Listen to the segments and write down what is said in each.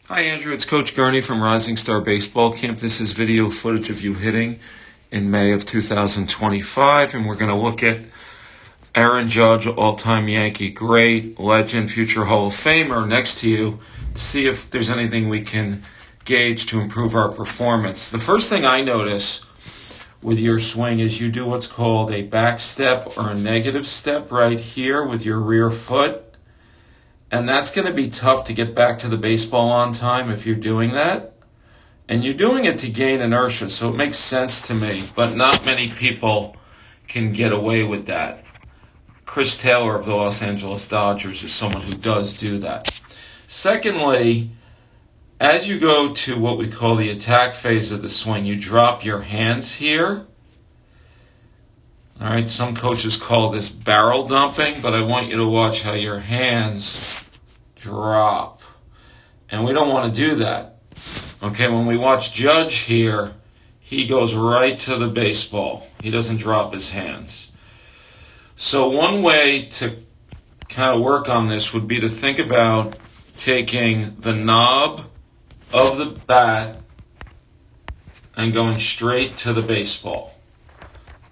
Hi Andrew, it's Coach Gurney from Rising Star Baseball Camp. This is video footage of you hitting in May of 2025, and we're going to look at Aaron Judge, all-time Yankee great, legend, future Hall of Famer next to you to see if there's anything we can gauge to improve our performance. The first thing I notice with your swing is you do what's called a back step or a negative step right here with your rear foot. And that's going to be tough to get back to the baseball on time if you're doing that. And you're doing it to gain inertia, so it makes sense to me. But not many people can get away with that. Chris Taylor of the Los Angeles Dodgers is someone who does do that. Secondly, as you go to what we call the attack phase of the swing, you drop your hands here. All right, some coaches call this barrel dumping, but I want you to watch how your hands drop. And we don't want to do that. Okay, when we watch Judge here, he goes right to the baseball. He doesn't drop his hands. So one way to kind of work on this would be to think about taking the knob of the bat and going straight to the baseball.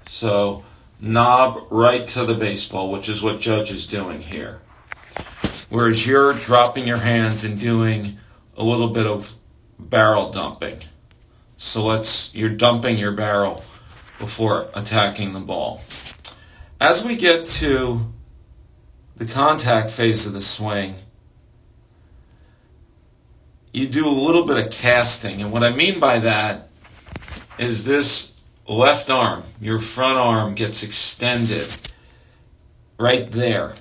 So knob right to the baseball, which is what Judge is doing here. Whereas you're dropping your hands and doing a little bit of barrel dumping. So you're dumping your barrel before attacking the ball. As we get to the contact phase of the swing, you do a little bit of casting. And what I mean by that is this left arm, your front arm gets extended right there.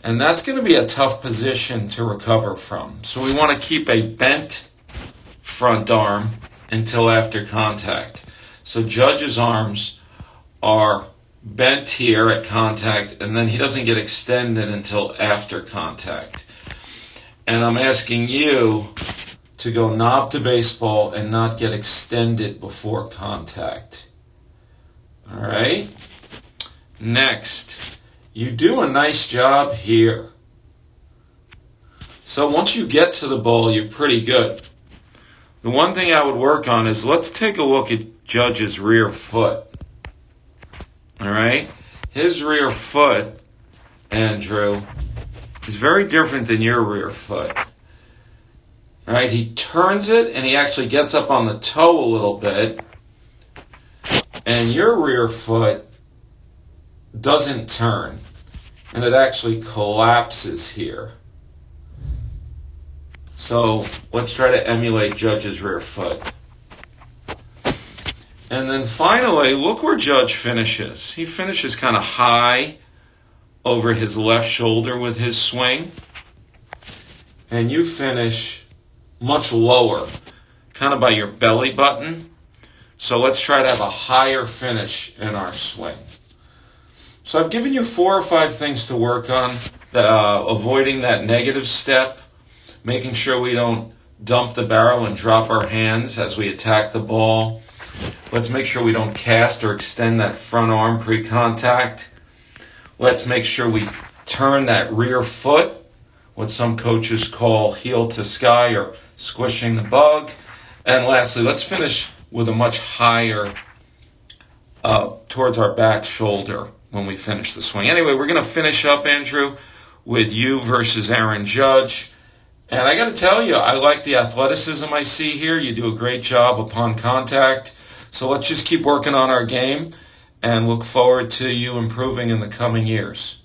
And that's going to be a tough position to recover from. So we want to keep a bent front arm until after contact. So Judge's arms are bent here at contact, and then he doesn't get extended until after contact. And I'm asking you to go knob to baseball and not get extended before contact. All right? Next, you do a nice job here. So once you get to the ball, you're pretty good. The one thing I would work on is let's take a look at Judge's rear foot. All right? His rear foot, Andrew, is very different than your rear foot. All right? He turns it and he actually gets up on the toe a little bit. And your rear foot doesn't turn, and it actually collapses here. So let's try to emulate Judge's rear foot. And then finally, look where Judge finishes. He finishes kind of high over his left shoulder with his swing. And you finish much lower, kind of by your belly button. So let's try to have a higher finish in our swing. So I've given you 4 or 5 things to work on. Avoiding that negative step, making sure we don't dump the barrel and drop our hands as we attack the ball. Let's make sure we don't cast or extend that front arm pre-contact. Let's make sure we turn that rear foot, what some coaches call heel to sky or squishing the bug. And lastly, let's finish with a much higher towards our back shoulder when we finish the swing. Anyway, we're going to finish up, Andrew, with you versus Aaron Judge. And I got to tell you, I like the athleticism I see here. You do a great job upon contact. So let's just keep working on our game and look forward to you improving in the coming years.